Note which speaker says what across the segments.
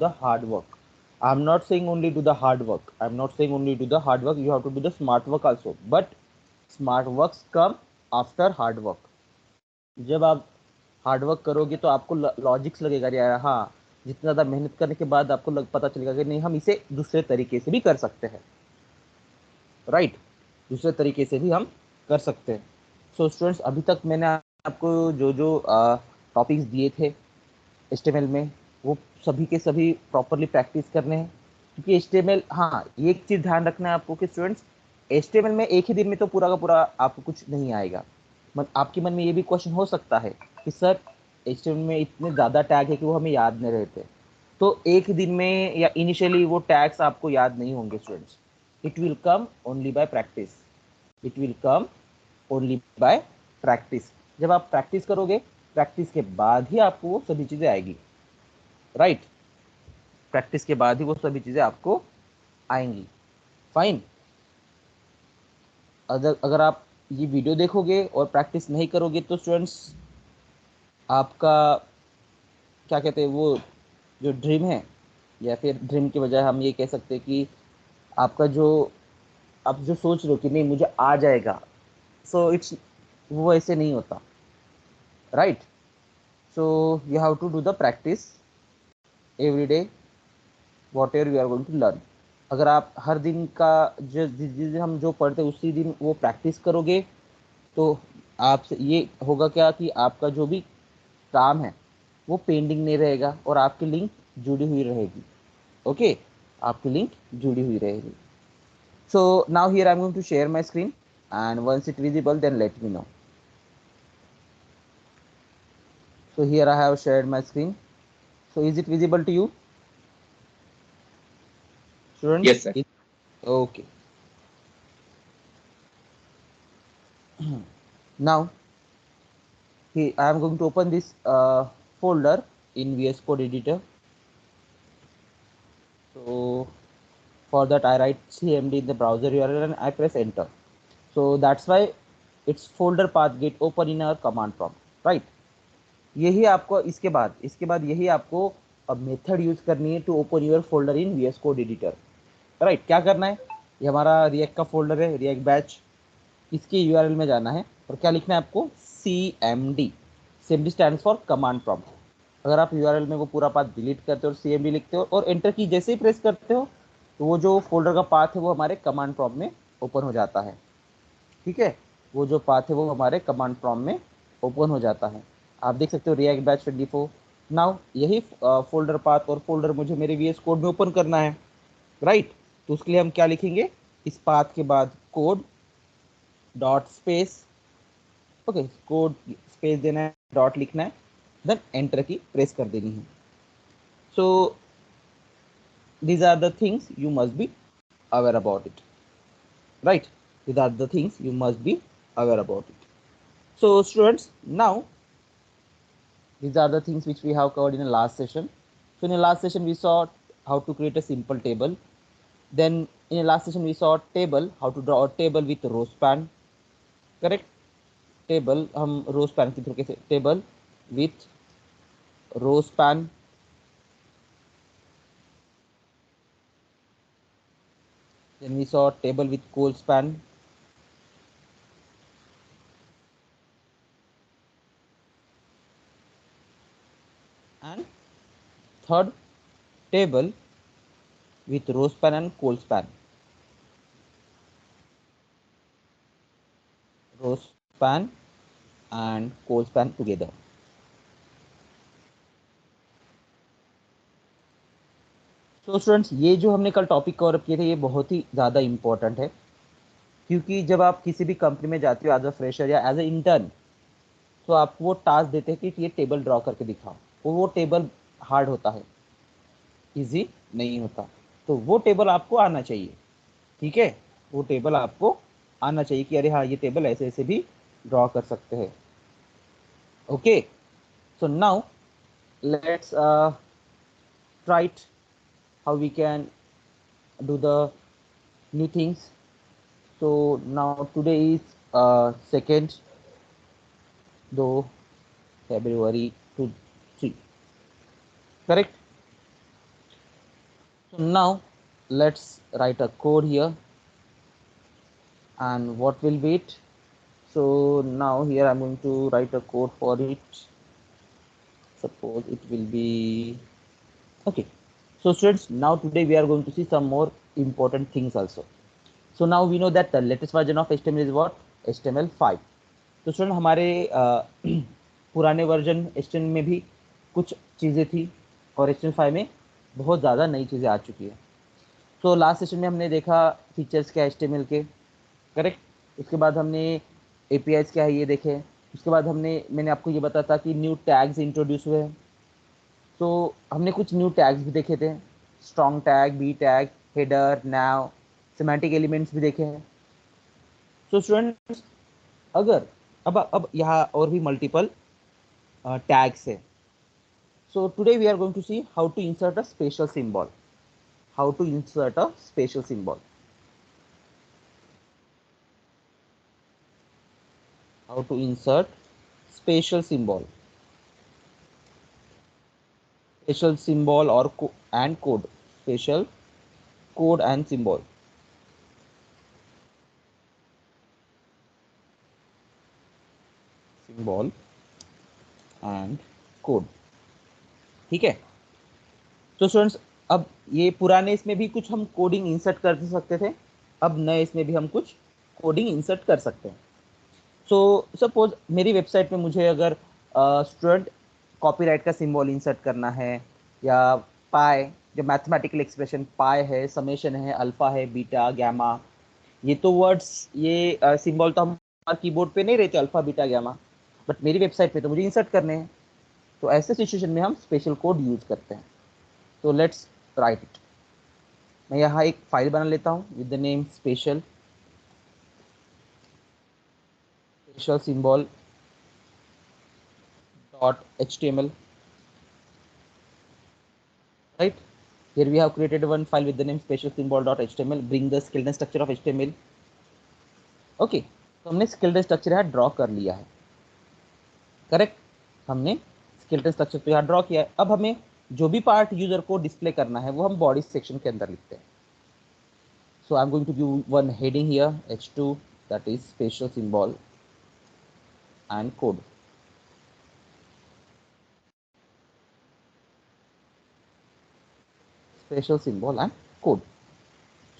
Speaker 1: the hard work. I'm not saying only do the hard work. I'm not saying only do the hard work. You have to do the smart work also. But smart works come after hard work. जब आप hard work करोगे तो आपको logics लगेगा यार, हाँ जितना ज़्यादा मेहनत करने के बाद आपको पता चलेगा कि नहीं, हम इसे दूसरे तरीके से भी कर सकते हैं। राइट, दूसरे तरीके से भी हम कर सकते हैं। सो स्टूडेंट्स, अभी तक मैंने आपको जो जो टॉपिक्स दिए थे एचटीएमएल में, वो सभी के सभी प्रॉपरली प्रैक्टिस करने हैं। क्योंकि एचटीएमएल, हाँ ये एक चीज़ ध्यान रखना है आपको कि स्टूडेंट्स, एचटीएमएल में एक ही दिन में तो पूरा का पूरा आपको कुछ नहीं आएगा। आपके मन में ये भी क्वेश्चन हो सकता है कि सर एचटीएमएल में इतने ज़्यादा टैग है कि वो हमें याद नहीं रहते। तो एक दिन में या इनिशियली वो टैग्स आपको याद नहीं होंगे students. It will come only by practice. It will come only by practice. जब आप प्रैक्टिस करोगे, प्रैक्टिस के बाद ही आपको वो सभी चीज़ें आएगी। राइट, प्रैक्टिस के बाद ही वो सभी चीज़ें आपको आएंगी। फाइन। अगर आप ये वीडियो देखोगे और प्रैक्टिस नहीं करोगे तो स्टूडेंट्स, आपका क्या कहते हैं वो जो ड्रीम है, या फिर ड्रीम के बजाय हम ये कह सकते हैं कि आपका जो आप जो सोच रहे हो कि नहीं मुझे आ जाएगा, सो इट्स, वो ऐसे नहीं होता। Right, so you have to do the practice every day, whatever you are going to learn. अगर आप हर दिन का जो जिस जिस दिन हम जो पढ़ते हैं उसी दिन वो प्रैक्टिस करोगे, तो आपसे ये होगा क्या कि आपका जो भी काम है वो पेंडिंग नहीं रहेगा और आपकी लिंक जुड़ी हुई रहेगी। ओके, आपकी लिंक जुड़ी हुई रहेगी। So now here I am going to share my screen, and once it visible then let me know. So here I have shared my screen. So is it visible to you, students?
Speaker 2: Yes, sir.
Speaker 1: Okay. Now I am going to open this folder in VS Code editor. So for that I write cmd in the browser URL and I press enter. So that's why its folder path get open in our command prompt, right? यही आपको इसके बाद यही आपको अब method use करनी है to open your folder in VS Code editor. Right, क्या करना है, ये हमारा रिएक्ट का फोल्डर है, रिएक्ट बैच, इसके यूआरएल में जाना है और क्या लिखना है आपको, CMD। CMD stands for command prompt. अगर आप यूआरएल में वो पूरा पाथ डिलीट करते हो और CMD लिखते हो और एंटर की जैसे ही प्रेस करते हो, तो वो जो फोल्डर का पाथ है वो हमारे कमांड प्रॉम्प्ट में ओपन हो जाता है। ठीक है, वो जो पाथ है वो हमारे कमांड प्रॉम्प्ट में ओपन हो जाता है। आप देख सकते हो रिएक्ट बैच 24। नाउ यही फोल्डर पाथ और फोल्डर मुझे मेरे VS कोड में ओपन करना है। राइट, तो उसके लिए हम क्या लिखेंगे, इस पाथ के बाद code dot space, okay code space देना है, डॉट लिखना है, देन एंटर की प्रेस कर देनी है। So these are the things you must be aware about it. Right, these are the things you must be aware about it. So students, now these are the things which we have covered in the last session. So in the last session we saw how to create a simple table. Then in the last session we saw table, how to draw a table with row span. Correct, table हम row span की तरीके से, table with row span, then we saw table with col span, and third table with row span and col span, row span and col span together. तो students, ये जो हमने कल topic cover किए थे ये बहुत ही ज़्यादा इंपॉर्टेंट है, क्योंकि जब आप किसी भी कंपनी में जाते हो एज अ फ्रेशर या एज अ इंटर्न, तो आपको वो टास्क देते हैं कि ये टेबल ड्रॉ करके दिखाओ, वो टेबल हार्ड होता है, इजी नहीं होता। तो वो टेबल आपको आना चाहिए। ठीक है, वो टेबल आपको आना चाहिए कि अरे हाँ ये टेबल ऐसे ऐसे भी ड्रॉ कर सकते हैं। Okay, so now let's try it how we can do the new things. So now today is 2nd though February to 3, correct? So now let's write a code here, and what will be it? So now here I'm going to write a code for it. Suppose it will be okay. So students, now today we are going to see some more important things also. So now we know that the latest version of HTML is what? HTML5. तो student हमारे पुराने version HTML में भी कुछ चीज़ें थी और HTML5 में बहुत ज़्यादा नई चीज़ें आ चुकी है। तो लास्ट सेशन में हमने देखा फीचर्स क्या है HTML के, करेक्ट। उसके बाद हमने APIs क्या है ये देखे। उसके बाद मैंने आपको ये बताया था कि न्यू टैग्स इंट्रोड्यूस हुए हैं। तो हमने कुछ न्यू टैग्स भी देखे थे, strong tag, B tag, header, now, semantic elements भी देखे हैं। सो स्टूडेंट्स, अगर अब यहाँ और भी मल्टीपल टैग्स है। So today we are going to see how to insert a special symbol, how to insert a special symbol, how to insert spatial symbol or and code, spatial code and symbol. Symbol and code, ठीक है। तो students, अब ये पुराने इसमें भी कुछ हम कोडिंग इंसर्ट कर सकते थे, अब नए इसमें भी हम कुछ कोडिंग इंसर्ट कर सकते हैं। सो सपोज मेरी वेबसाइट में मुझे अगर स्टूडेंट कॉपीराइट का सिंबल इंसर्ट करना है, या पाई, जो मैथमेटिकल एक्सप्रेशन पाई है, समेशन है, अल्फा है, बीटा, गैमा, ये तो वर्ड्स, ये सिंबल तो हमारे कीबोर्ड पे नहीं रहते, अल्फा बीटा गैमा, बट मेरी वेबसाइट पे तो मुझे इंसर्ट करने हैं। तो ऐसे सिचुएशन में हम स्पेशल कोड यूज करते हैं। तो लेट्स राइट इट। मैं यहाँ एक फाइल बना लेता हूँ with the name special symbol .html, right? Here we have created one file with the name special symbol.html, bring the skeleton structure of html. Okay, तो हमने स्केलेटन स्ट्रक्चर यहाँ draw कर लिया है, करेक्ट। हमने स्केलेटन स्ट्रक्चर तो यहाँ draw किया है। अब हमें जो भी पार्ट यूजर को डिस्प्ले करना है वो हम बॉडी सेक्शन के अंदर लिखते हैं। So I am going to give one heading here, h2, that is special symbol and code. Special symbol and code.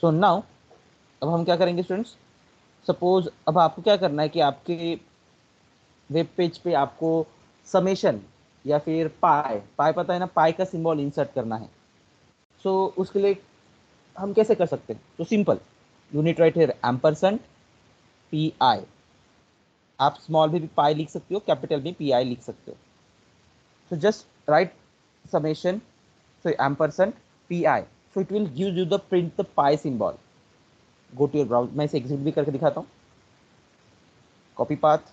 Speaker 1: So now अब हम क्या करेंगे स्टूडेंट्स, सपोज अब आपको क्या करना है कि आपके वेब पेज पे आपको समेशन या फिर पाई, पता है ना, पाई का सिंबल इंसर्ट करना है। सो उसके लिए हम कैसे कर सकते हैं? तो simple, unit right here ampersand P I, आप स्मॉल में भी पाई लिख सकते हो, कैपिटल में पी आई लिख सकते हो। so just write summation, so ampersand pi, so it will give you the print the pi symbol. Go to your browser, मैं इसे exit भी करके दिखाता हूँ। Copy path,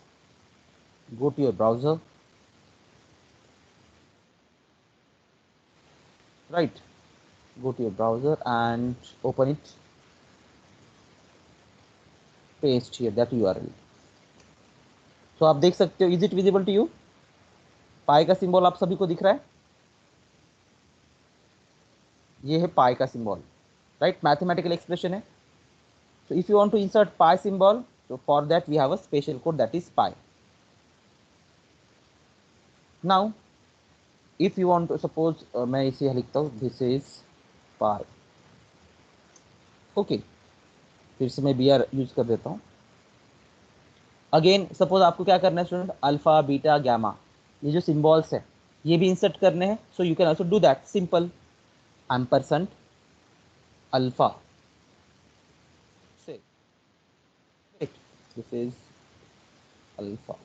Speaker 1: go to your browser, right, go to your browser and open it, paste here that URL. So आप देख सकते हो, is it visible to you? पाई का सिंबल आप सभी को दिख रहा है, ये है पाई का सिंबल, राइट, मैथमेटिकल एक्सप्रेशन है। So if you want to insert pi symbol, so for that we have a special code that is pi. Now if you want to suppose मैं इसे लिखता हूँ, this is pi, ओके, फिर से मैं br use कर देता हूँ। अगेन सपोज आपको क्या करना है स्टूडेंट, अल्फा बीटा गैमा, ये जो सिंबल्स है ये भी इंसर्ट करने हैं। सो you can also do that, simple ampersand alpha, से दिस इज अल्फा,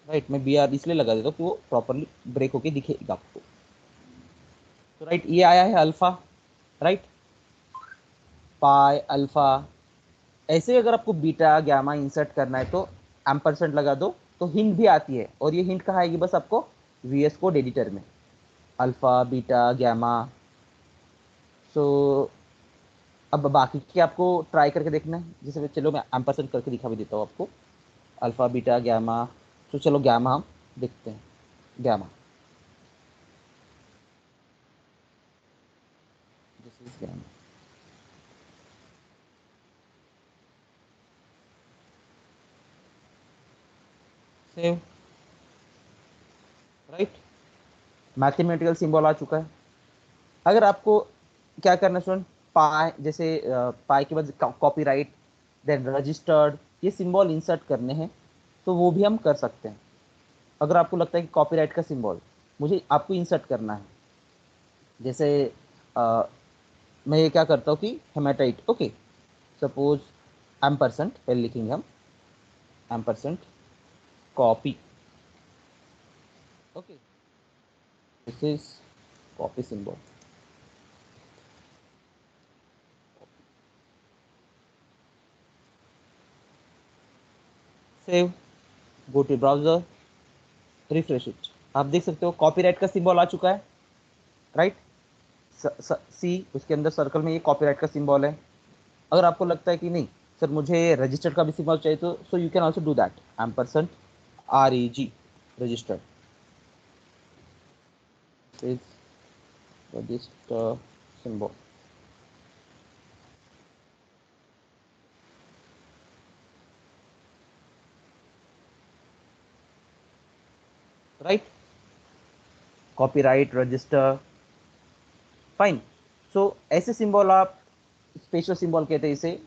Speaker 1: राइट। मैं br इसलिए लगा देता हूँ कि वो प्रॉपरली ब्रेक होके दिखेगा आपको। तो राइट, ये आया है अल्फा, राइट, पाई अल्फा। ऐसे अगर आपको बीटा गैमा इंसर्ट करना है तो एम्परसेंट लगा दो, तो हिंट भी आती है, और ये हिंट कहाँ आएगी, बस आपको VS कोड एडिटर में, अल्फा बीटा गैमा। सो अब बाकी के आपको ट्राई करके देखना है, जैसे चलो मैं एम्परसेंट करके दिखा भी देता हूँ आपको, अल्फा बीटा गैमा। तो चलो गैमा हम देखते हैं, gamma, save, right. Mathematical symbol आ चुका है। अगर आपको क्या करना है स्टूडेंट, पाई जैसे पाई के बाद कॉपीराइट, देन रजिस्टर्ड, ये सिंबल इंसर्ट करने हैं तो वो भी हम कर सकते हैं। अगर आपको लगता है कि कॉपीराइट का सिंबल मुझे आपको इंसर्ट करना है, जैसे अ, मैं ये क्या करता हूँ कि hematite, okay, suppose M percent पहले लिखेंगे हम, M percent copy, okay, this is copy symbol. Save, go to browser, refresh it. आप देख सकते हो कॉपीराइट का सिंबल आ चुका है, राइट। सी उसके अंदर सर्कल में ये कॉपीराइट का सिंबल है। अगर आपको लगता है कि नहीं सर मुझे रजिस्टर्ड का भी सिंबल चाहिए, तो so you can also do that, M percent REG, registered is register symbol, right. Copyright, register, fine. So ऐसे सिंबल आप स्पेशल सिंबल कहते हैं इसे,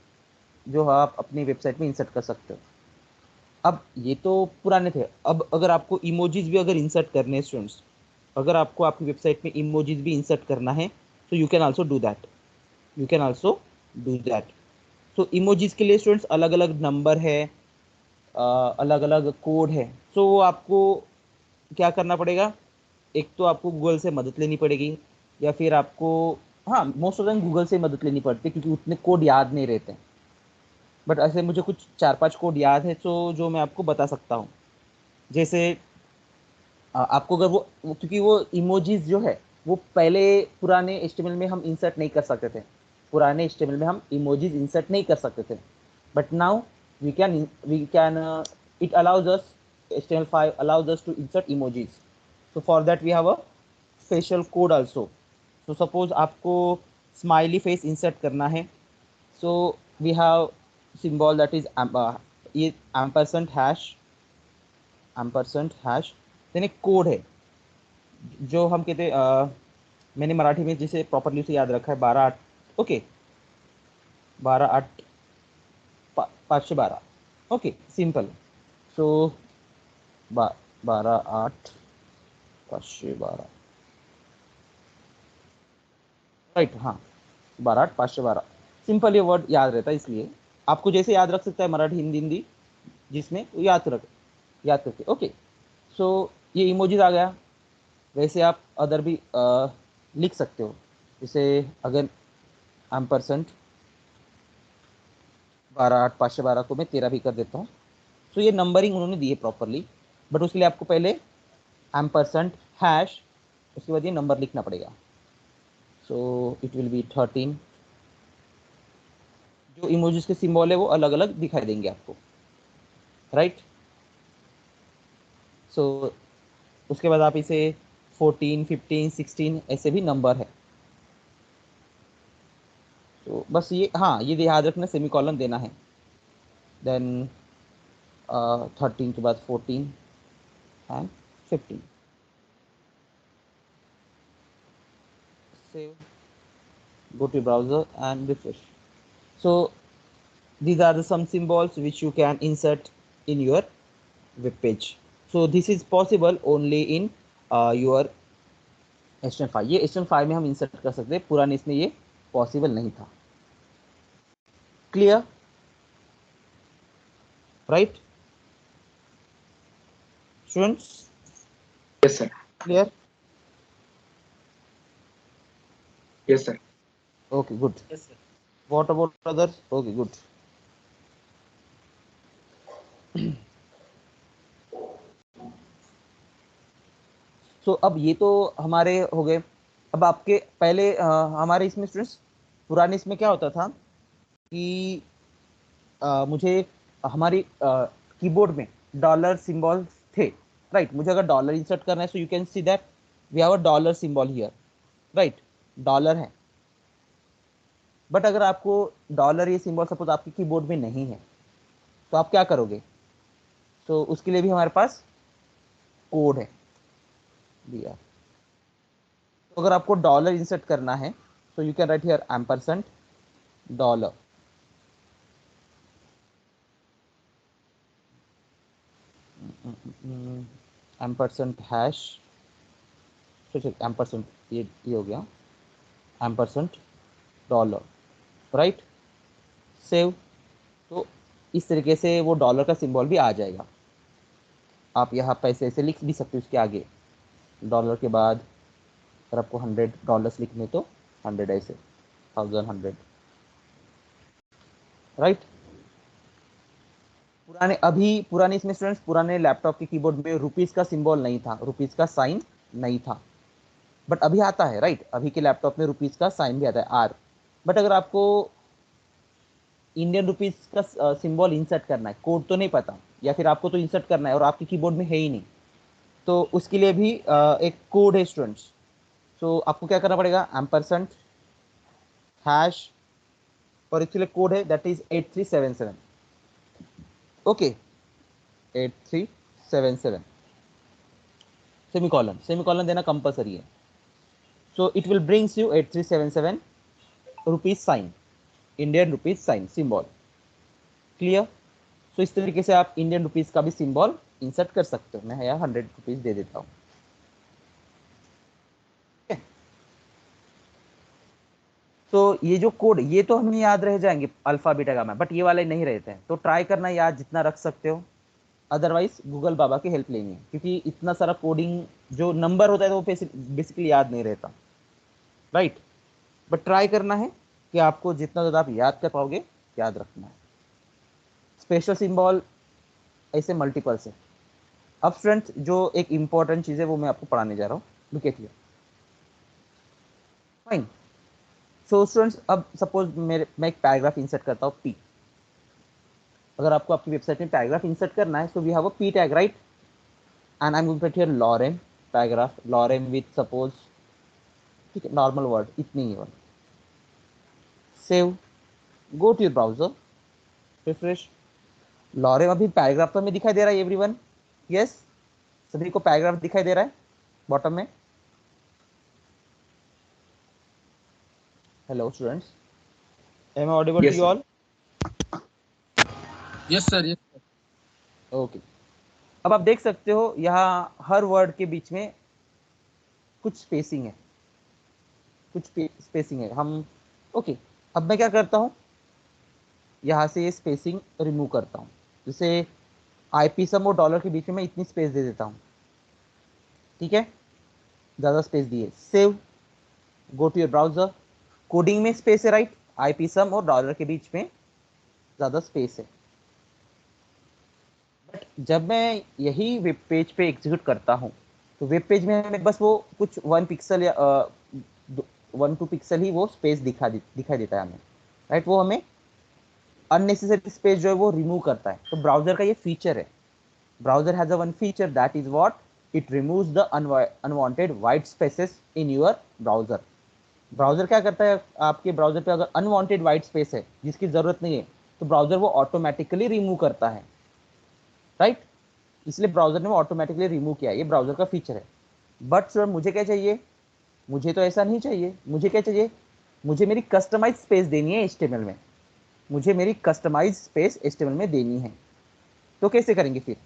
Speaker 1: जो आप अपनी वेबसाइट में इंसर्ट कर सकते हो। अब ये तो पुराने थे। अब अगर आपको इमोजीज भी अगर इंसर्ट करने हैं स्टूडेंट्स, अगर आपको आपकी वेबसाइट में इमोजीज भी इंसर्ट करना है, तो you can also do that, you can also do that. तो इमोजीज के लिए स्टूडेंट्स अलग अलग नंबर है, अलग अलग कोड है। सो वो आपको क्या करना पड़ेगा, एक तो आपको गूगल से मदद लेनी पड़ेगी, या फिर आपको, हाँ मोस्ट ऑफ टाइम गूगल से मदद लेनी पड़ती है क्योंकि उतने कोड याद नहीं रहते। बट ऐसे मुझे कुछ 4-5 कोड याद है, तो जो मैं आपको बता सकता हूँ। जैसे आपको अगर क्योंकि वो इमोजीज जो है वो पहले पुराने HTML में हम इंसर्ट नहीं कर सकते थे, पुराने HTML में हम इमोजीज इंसर्ट नहीं कर सकते थे। But now we can it allows us, HTML5 allows us to insert emojis. So for that we have a special code also. So suppose आपको स्माइली फेस इंसर्ट करना है, so we have symbol that is ये ampersand hash, then एक code है जो हम कहते हैं, मैंने मराठी में जिसे प्रॉपरली उसे याद रखा है, 12-8, ओके, 12-8, 512, ओके, सिंपल। सो 12-8-512, राइट, हाँ, 12-8-512, सिंपल ये वर्ड याद रहता है, इसलिए आपको जैसे याद रख सकता है मराठी हिंदी हिंदी जिसमें वो याद करके, ओके। सो ये इमोजीज आ गया। वैसे आप अदर भी लिख सकते हो, जैसे अगर एम परसेंट 12-8-512 को मैं 13 भी कर देता हूँ। तो ये नंबरिंग उन्होंने दी है प्रॉपरली, बट उसके लिए आपको पहले एम परसेंट हैश, उसके बाद ये नंबर लिखना पड़ेगा। सो इट विल बी 13। जो इमोजीज के सिंबल है वो अलग अलग दिखाई देंगे आपको, राइट। सो उसके बाद आप इसे 14, 15, 16 ऐसे भी नंबर है। तो बस ये, हाँ ये याद रखना, सेमी कॉलन देना है। देन 13 के बाद 14 and 15। Save, go to browser and refresh. So these are the some symbols which you can insert in your web page. So this is possible only in your HTML5। ये HTML5 में हम insert कर सकते हैं, पुराने इसमें ये possible नहीं था। Clear, right students?
Speaker 2: Yes, sir.
Speaker 1: Clear,
Speaker 2: Yes, sir.
Speaker 1: Okay good. What about others? Okay good. So अब ये तो हमारे हो गए। अब आपके पहले हमारे इसमें स्टूडेंट्स, पुराने इसमें क्या होता था कि मुझे हमारी कीबोर्ड में डॉलर सिंबल थे, राइट। मुझे अगर डॉलर इंसर्ट करना है, so you can see that we have a dollar symbol here, right, dollar है। बट अगर आपको डॉलर ये सिंबल सपोज आपके कीबोर्ड में नहीं है तो आप क्या करोगे? तो उसके लिए भी हमारे पास कोड है दिया। तो अगर आपको डॉलर इंसर्ट करना है तो you can write here ampersand dollar, ampersand hash, ampersand ये हो गया, एम्परसेंट डॉलर, राइट, सेव। तो इस तरीके से वो डॉलर का सिंबल भी आ जाएगा। आप यहाँ पैसे ऐसे लिख भी सकते हो उसके आगे, डॉलर के बाद अगर आपको $100 लिखने तो 100 ऐसे, 1000 100, राइट। पुराने इसमें स्टूडेंट्स, पुराने लैपटॉप के कीबोर्ड में रुपीज का सिंबल नहीं था, रुपीज का साइन नहीं था, बट अभी आता है, राइट। अभी के लैपटॉप में रुपीज का साइन भी आता है, आर। बट अगर आपको इंडियन रुपीज का सिंबल इंसर्ट करना है, कोड तो नहीं पता, या फिर आपको तो इंसर्ट करना है और आपके कीबोर्ड में है ही नहीं, तो उसके लिए भी एक कोड है स्टूडेंट्स। तो आपको क्या करना पड़ेगा, एम्परसेंट हैश, और इसके लिए कोड है that is 8377, okay, 8377, semicolon, semicolon देना कंपलसरी है। So it will brings you 8377 rupees sign, Indian rupees sign symbol, clear. So इस तरीके से आप इंडियन रुपीज का भी सिंबल इंसर्ट कर सकते हो। मैं यहाँ ₹100 दे देता हूँ। तो ये जो कोड, ये तो हमें याद रह जाएंगे अल्फा बीटा गामा, बट ये वाले नहीं रहते हैं, तो ट्राई करना याद जितना रख सकते हो, अदरवाइज गूगल बाबा की हेल्प लेनी है, क्योंकि इतना सारा कोडिंग जो नंबर होता है तो वो बेसिकली याद नहीं रहता, राइट। बट ट्राई करना है कि आपको जितना ज़्यादा आप याद कर पाओगे, याद रखना है। स्पेशल सिंबल ऐसे मल्टीपल्स है। अब फ्रेंड्स जो एक इंपॉर्टेंट चीज़ है वो मैं आपको पढ़ाने जा रहा हूँ, look at here, fine. So students, अब सपोज मैं एक पैराग्राफ इंसर्ट करता हूँ पी। अगर आपको आपकी वेबसाइट में पैराग्राफ इंसर्ट करना है, so we have a P tag, right, and I am going to here lorem paragraph, lorem with suppose, ठीक है, नॉर्मल वर्ड, इतनी ही word, save, go to your browser, refresh. Lorem अभी paragraph तो हमें दिखाई दे रहा है एवरीवन, यस, सभी को पैराग्राफ दिखाई दे रहा है बॉटम में। Hello students, am I audible to
Speaker 2: Yes,
Speaker 1: you
Speaker 2: sir.
Speaker 1: All?
Speaker 3: Yes, sir. Yes, sir.
Speaker 1: Okay. अब आप देख सकते हो यहाँ हर वर्ड के बीच में कुछ स्पेसिंग है, कुछ स्पेसिंग है, हम, ओके। अब मैं क्या करता हूँ, यहाँ से ये स्पेसिंग रिमूव करता हूँ, जैसे आईपी सम और डॉलर के बीच में मैं इतनी स्पेस दे देता हूँ, ठीक है, ज़्यादा स्पेस दिए, save, go to your browser. Coding में स्पेस है, राइट, आईपी सम और डॉलर के बीच में ज़्यादा स्पेस है, बट जब मैं यही वेब पेज पे एग्जीक्यूट करता हूँ तो वेब पेज में हमें बस वो कुछ 1 पिक्सल या 1-2 पिक्सल ही वो स्पेस दिखाई देता है हमें, राइट। वो हमें अननेसेसरी स्पेस जो है वो रिमूव करता है। तो ब्राउजर का ये फीचर है, browser has a one feature that is what, it removes the unwanted white spaces in your browser. Browser क्या करता है, आपके ब्राउजर पे अगर अनवांटेड वाइट स्पेस है जिसकी जरूरत नहीं है, तो ब्राउजर वो ऑटोमेटिकली रिमूव करता है, राइट। इसलिए ब्राउजर ने वो ऑटोमेटिकली रिमूव किया, ये ब्राउजर का फीचर है। बट सर मुझे क्या चाहिए, मुझे तो ऐसा नहीं चाहिए, मुझे क्या चाहिए, मुझे मेरी कस्टमाइज स्पेस देनी है HTML में, मुझे मेरी कस्टमाइज स्पेस HTML में देनी है। तो कैसे करेंगे फिर?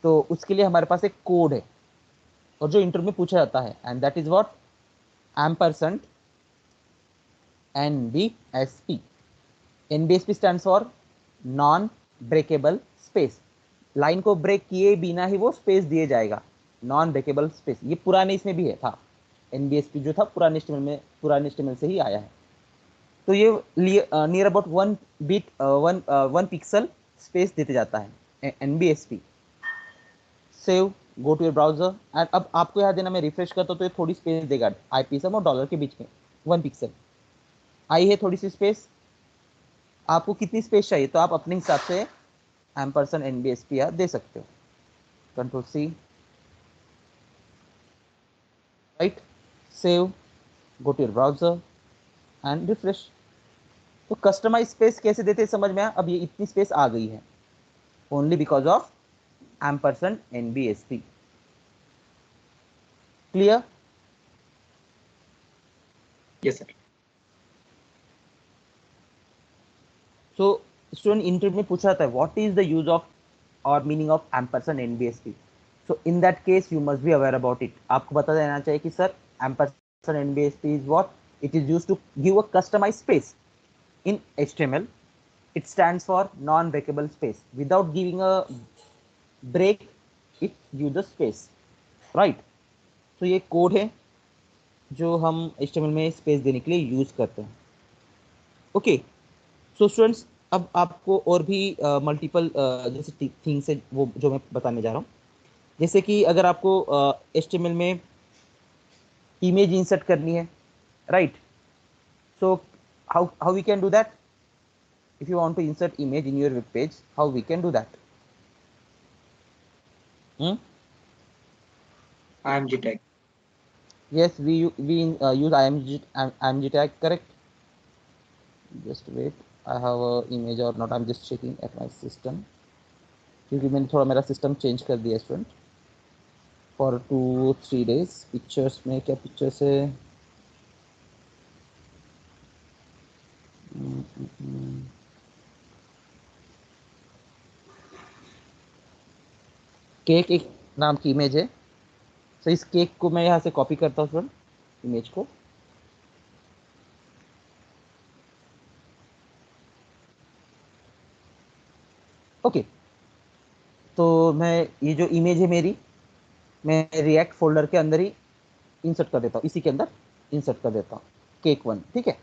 Speaker 1: तो उसके लिए हमारे पास एक कोड है, और जो इंटरव्यू में पूछा जाता है, and that is what, ampersand NBSP। NBSP stands for non breakable space, line को ब्रेक किए बिना ही वो स्पेस दिए जाएगा, नॉन ब्रेकेबल स्पेस। ये पुराने इसमें भी है था, NBSP जो था पुराने HTML से ही आया है। तो ये नियर अबाउट 1 पिक्सल स्पेस देते जाता है NBSP। Save, go to your browser, and अब आपको यहाँ देना, मैं रिफ्रेश करता हूँ तो ये थोड़ी स्पेस देगा आईपी सम और डॉलर के बीच में, 1 पिक्सल आई है थोड़ी सी स्पेस। आपको कितनी स्पेस चाहिए तो आप अपने हिसाब से एम्परसेंट NBSP यहाँ दे सकते हो, control C, right, save, go to your browser and refresh. तो कस्टमाइज स्पेस कैसे देते हैं समझ में आया। अब ये इतनी स्पेस आ गई है only because of ampersand NBSP। Clear.
Speaker 2: Yes, sir.
Speaker 1: So student interview में पूछा था what is the use of और meaning of ampersand NBSP। So in that case you must be aware about it. आपको बता देना चाहिए कि sir ampersand NBSP is what, it is used to give a customized space in HTML. It stands for non-breakable space. Without giving a break, it gives the space, right? तो ये code है जो हम HTML में space देने के लिए use करते हैं। ओके, सो स्टूडेंट्स अब आपको और भी मल्टीपल जैसे थिंग्स है वो जो मैं बताने जा रहा हूँ। जैसे कि अगर आपको HTML में इमेज इंसर्ट करनी है, right? So how we can do that? If you want to insert image in your web page, how we can do that? Hmm?
Speaker 2: IMG tag.
Speaker 1: Yes, we use img tag, correct? Just wait, I have a image or not, I'm just checking at my system क्योंकि मैंने थोड़ा मेरा system change कर दिया student for 2-3 days। Pictures में क्या pictures है? Cake एक नाम की इमेज है। सो इस केक को मैं यहाँ से कॉपी करता हूँ स्टूडेंट, इमेज को। ओके, तो मैं ये जो इमेज है मेरी, मैं रिएक्ट फोल्डर के अंदर ही इंसर्ट कर देता हूँ, इसी के अंदर इंसर्ट कर देता हूँ केक 1, ठीक है।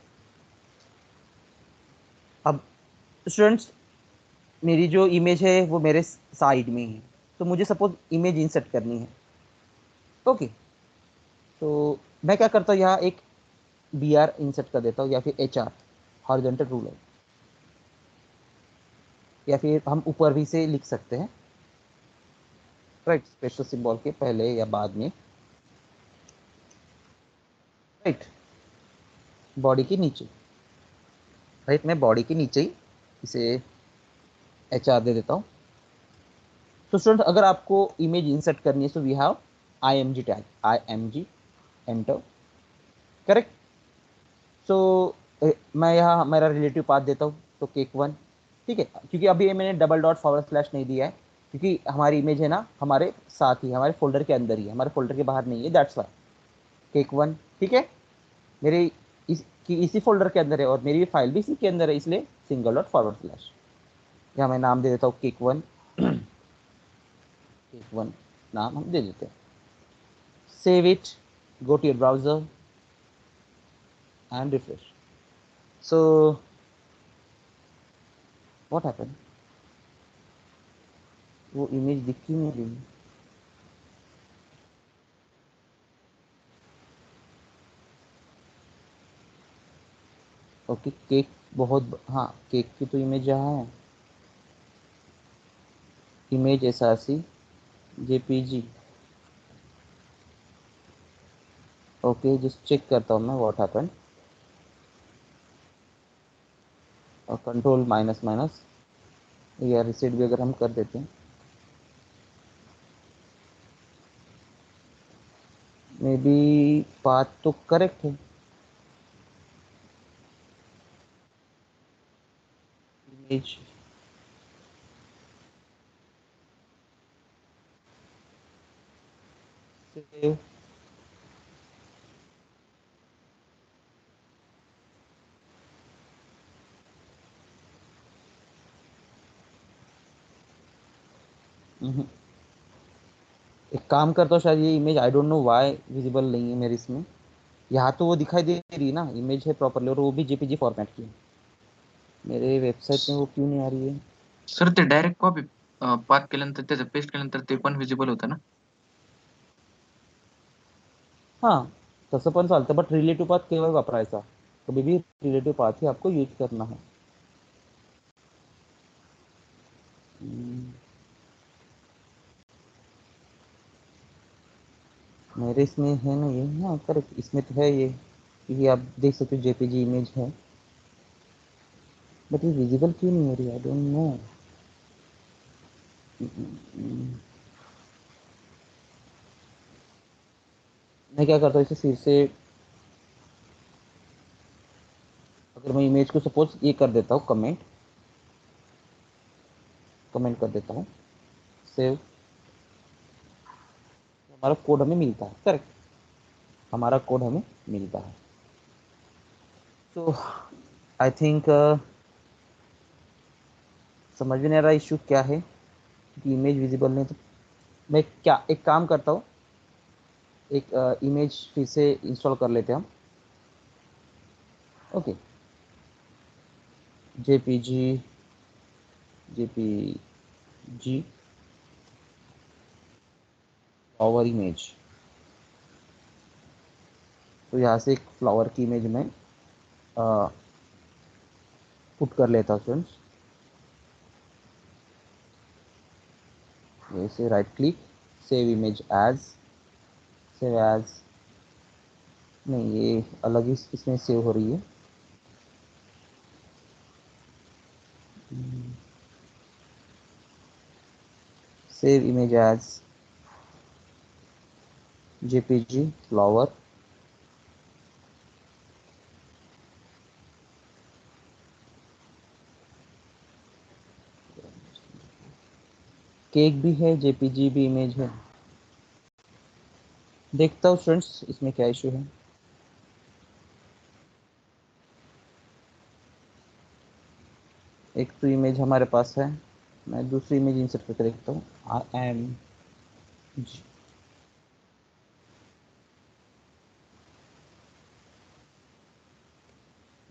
Speaker 1: अब स्टूडेंट्स मेरी जो इमेज है वो मेरे साइड में है, तो मुझे सपोज इमेज इंसर्ट करनी है। ओके, तो मैं क्या करता हूँ, यहाँ एक BR इंसर्ट कर देता हूँ या फिर HR हॉरिजॉन्टल रूलर, या फिर हम ऊपर भी से लिख सकते हैं, राइट? स्पेशल सिंबल के पहले या बाद में, राइट? बॉडी के नीचे, राइट? मैं बॉडी के नीचे ही इसे HR दे देता हूँ। तो स्टूडेंट अगर आपको इमेज इंसर्ट करनी है, so we have IMG tag, IMG enter, correct? So मैं यहाँ मेरा रिलेटिव पाथ देता हूँ, तो केक 1, ठीक है। क्योंकि अभी मैंने डबल डॉट फॉरवर्ड स्लैश नहीं दिया है क्योंकि हमारी इमेज है ना हमारे साथ ही, हमारे फोल्डर के अंदर ही है, हमारे फोल्डर के बाहर नहीं है, दैट्स वाई केक 1, ठीक है। मेरे इसी फोल्डर के अंदर है और मेरी फाइल भी इसी के अंदर है, इसलिए सिंगल डॉट फॉरवर्ड स्लैश। यहाँ मैं नाम दे देता हूँ केक 1, केक 1 नाम हम दे देते हैं। Save it, go to your browser and refresh. So what happened, वो इमेज दिख क्यों नहीं रही? ओके, केक बहुत, हाँ केक की तो इमेज यहाँ है, image SRC JPG। Okay, just check करता हूँ मैं व्हाट हैपेंड, और कंट्रोल माइनस माइनस या रिसेट भी अगर हम कर देते हैं, मे बी पाथ तो करेक्ट है। इमेज सेव, एक काम करता हूँ, शायद ये image I don't know why visible नहीं है मेरे इसमें। यहाँ तो वो दिखाई दे रही है ना, इमेज है प्रॉपरली और वो भी JPG फॉर्मेट की है, मेरे वेबसाइट में वो क्यों नहीं आ रही है?
Speaker 2: सर ते डायरेक्ट कॉपी पाथ केल्यानंतर त्याचं पेस्ट केल्यानंतर ते पण विजिबल होतं ना.
Speaker 1: हां, तसं पण चालतं, बट रिलेटिव्ह पाथ केव्हा वापरायचा? कभी भी रिलेटिव्ह पाथ ही आपको यूज करना है। मेरे इसमें है ना ये, हाँ करेक्ट, इसमें तो है ये, क्योंकि आप देख सकते हो JPG इमेज है। बट ये विजिबल क्यों नहीं हो रही, आई डोंट नो। मैं क्या करता हूँ इसे फिर से, अगर मैं इमेज को सपोज ये कर देता हूँ कमेंट, कर देता हूँ सेव, हमारा कोड हमें मिलता है, करेक्ट, हमारा कोड हमें मिलता है। तो आई थिंक समझ में नहीं आ रहा इशू क्या है कि इमेज विजिबल नहीं। तो मैं क्या एक काम करता हूँ, एक इमेज फिर से इंस्टॉल कर लेते हैं हम। Okay, JPG, JPG flower image. तो यहाँ से एक फ्लावर की इमेज में पुट कर लेता हूँ फ्रेंड्स। जैसे right click, save image as, save as, नहीं ये अलग ही इसमें सेव हो रही है। Save image as JPG flower, cake भी है, जेपीजी भी इमेज है। देखता हूँ फ्रेंड्स इसमें क्या इशू है। एक तो इमेज हमारे पास है, मैं दूसरी इमेज इंसर्ट करके देखता हूँ। I am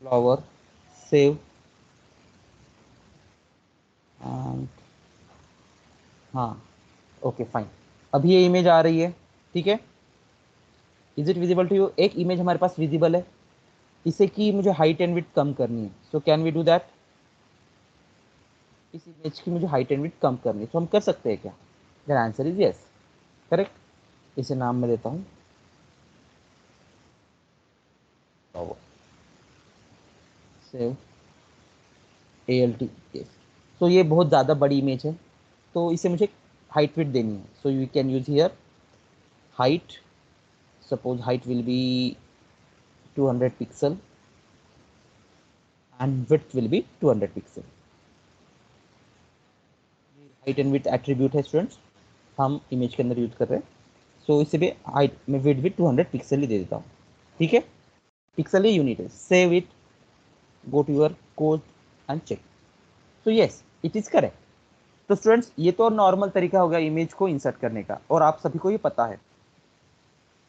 Speaker 1: flower, save and, हाँ ओके फाइन, अभी ये इमेज आ रही है, ठीक है। Is it visible to you? एक इमेज हमारे पास विजिबल है, इसे की मुझे हाइट एंड विड्थ कम करनी है, so can we do that? इस इमेज की मुझे हाइट एंड विड्थ कम करनी है, तो हम कर सकते हैं क्या? Their answer is yes, correct. इसे नाम में देता हूँ फ्लावर, सेव ALT yes। तो ये बहुत ज़्यादा बड़ी इमेज है, तो इसे मुझे हाइट विड्थ देनी है, so you can use here height, suppose height will be 200 pixel and width will be 200 pixel। Height and width attribute है स्टूडेंट्स, हम इमेज के अंदर यूज कर रहे हैं, सो इसे भी हाइट में विड्थ भी 200 पिक्सल ही दे देता हूँ, ठीक है। पिक्सल ही यूनिट है, save it, go to your code and check. So yes it is correct. तो स्टूडेंट्स ये तो नॉर्मल तरीका हो गया इमेज को इंसर्ट करने का, और आप सभी को ये पता है।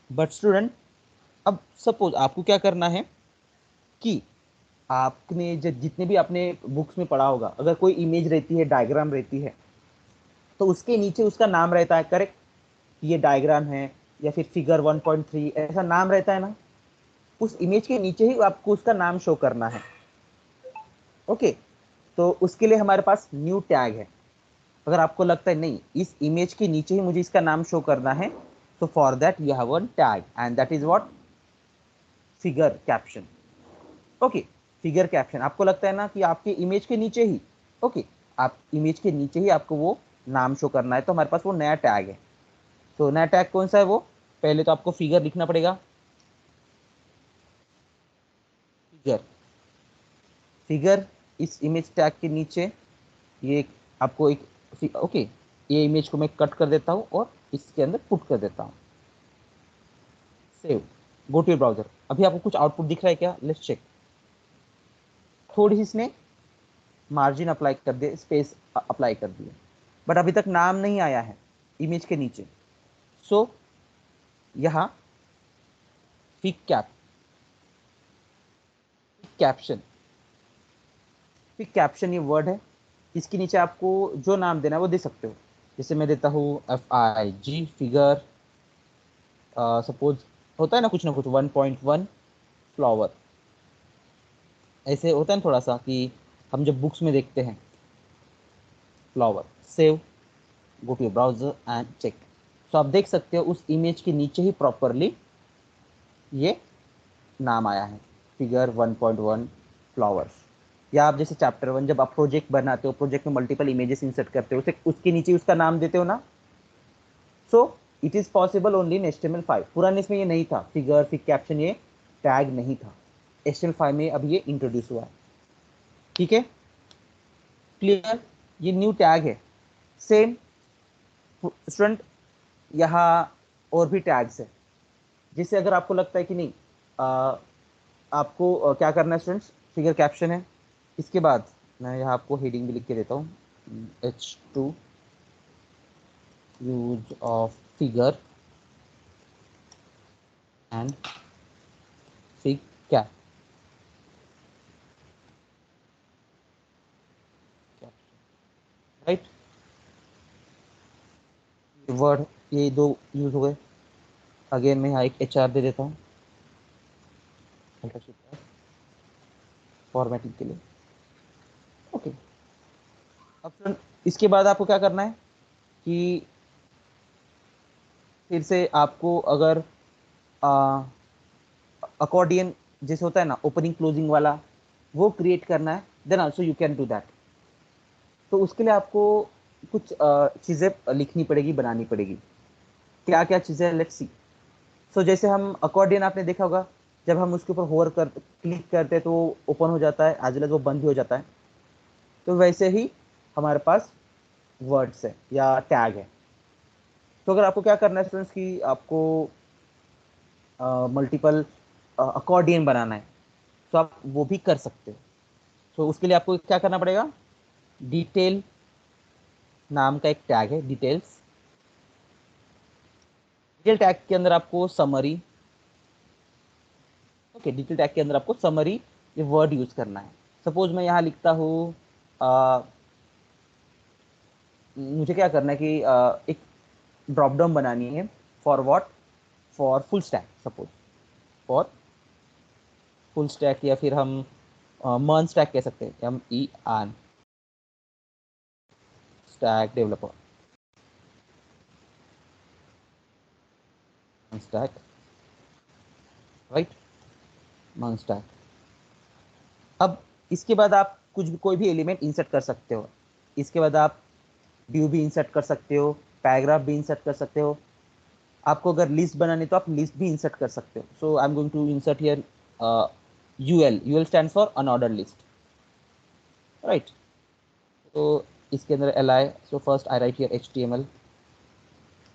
Speaker 1: बट स्टूडेंट अब सपोज आपको क्या करना है कि आपने जितने भी आपने बुक्स में पढ़ा होगा, अगर कोई इमेज रहती है, डायग्राम रहती है, तो उसके नीचे उसका नाम रहता है, करेक्ट। ये डायग्राम है या फिर फिगर 1.3 ऐसा नाम रहता है ना, उस इमेज के नीचे ही आपको उसका नाम शो करना है, ओके। तो उसके लिए हमारे पास न्यू टैग है। अगर आपको लगता है नहीं इस इमेज के नीचे ही मुझे इसका नाम शो करना है, तो for that you have one tag and that is what, figure caption, okay. Figure caption, आपको लगता है ना कि आपके इमेज के नीचे ही, ओके, आप इमेज के नीचे ही आपको वो नाम शो करना है, तो हमारे पास वो नया टैग है। तो नया टैग कौन सा है? वो पहले तो आपको फिगर लिखना पड़ेगा, फिगर, फिगर इस इमेज टैग के नीचे, ये आपको एक, ओके, ये इमेज को मैं कट कर देता हूँ और इसके अंदर पुट कर देता हूँ, save, go to your browser. अभी आपको कुछ आउटपुट दिख रहा है क्या? Let's check. थोड़ी सी इसने मार्जिन अप्लाई कर दिए, स्पेस अप्लाई कर दिए, बट अभी तक नाम नहीं आया है इमेज के नीचे। सो यहाँ फिक कैप, कैप्शन, फिक कैप्शन ये वर्ड है, इसके नीचे आपको जो नाम देना है वो दे सकते हो। जैसे मैं देता हूँ FIG फिगर, सपोज होता है ना कुछ 1.1 फ्लावर, ऐसे होता है ना थोड़ा सा कि हम जब बुक्स में देखते हैं flower, save, go to your browser and check. So आप देख सकते हो उस इमेज के नीचे ही प्रॉपरली ये नाम आया है, फिगर 1.1 फ्लावर्स, या आप जैसे चैप्टर 1 जब आप प्रोजेक्ट बनाते हो, प्रोजेक्ट में मल्टीपल इमेजेस इंसर्ट करते हो, उसे उसके नीचे उसका नाम देते हो ना। So it is possible only in HTML5। पुराने इसमें ये नहीं था, फिगर फिग कैप्शन ये टैग नहीं था। HTML5 में अब ये इंट्रोड्यूस हुआ है। ठीक है, क्लियर, ये न्यू टैग है। सेम स्टूडेंट, यहाँ और भी टैग्स है, जिससे अगर आपको लगता है कि नहीं आपको क्या करना है स्टूडेंट्स, फिगर कैप्शन है, इसके बाद मैं यहाँ आपको हेडिंग भी लिख के देता हूँ, H2 use of figure and fig cap, right. Word ये दो यूज हो गए। अगेन मैं यहाँ एक HR दे देता हूँ फॉर्मेटिंग के लिए। ओके, अब फ्रेंड इसके बाद आपको क्या करना है कि फिर से आपको अगर अकॉर्डियन जैसे होता है ना ओपनिंग क्लोजिंग वाला, वो क्रिएट करना है, then also you can do that. तो उसके लिए आपको कुछ चीज़ें लिखनी पड़ेगी, बनानी पड़ेगी। क्या क्या चीज़ें, लेट्स सी। सो जैसे हम अकॉर्डियन आपने देखा होगा, जब हम उसके ऊपर होवर कर क्लिक करते हैं तो ओपन हो जाता है, एज वेल एज वो बंद भी हो जाता है। तो वैसे ही हमारे पास वर्ड्स है या टैग है। तो अगर आपको क्या करना है स्टूडेंट्स कि आपको मल्टीपल अकॉर्डियन बनाना है, तो आप वो भी कर सकते हो। तो उसके लिए आपको क्या करना पड़ेगा, डिटेल नाम का एक टैग है, डिटेल्स। डिटेल टैग के अंदर आपको समरी, ओके, डिटेल टैग के अंदर आपको समरी ये वर्ड यूज करना है। सपोज मैं यहाँ लिखता हूँ मुझे क्या करना है कि एक ड्रॉप डाउन बनानी है for what, for full stack, suppose for full stack, या फिर हम मर्न स्टैक कह सकते हैं, MERN stack developer, stack, right, MERN stack. अब इसके बाद आप कुछ भी कोई भी एलिमेंट इंसर्ट कर सकते हो। इसके बाद आप ड्यू भी इंसर्ट कर सकते हो, पैराग्राफ भी इंसर्ट कर सकते हो। आपको अगर लिस्ट बनानी तो आप लिस्ट भी इंसर्ट कर सकते हो। So I am going to insert here UL stand for unorder list, right. तो इसके अंदर LI, so first I write here HTML,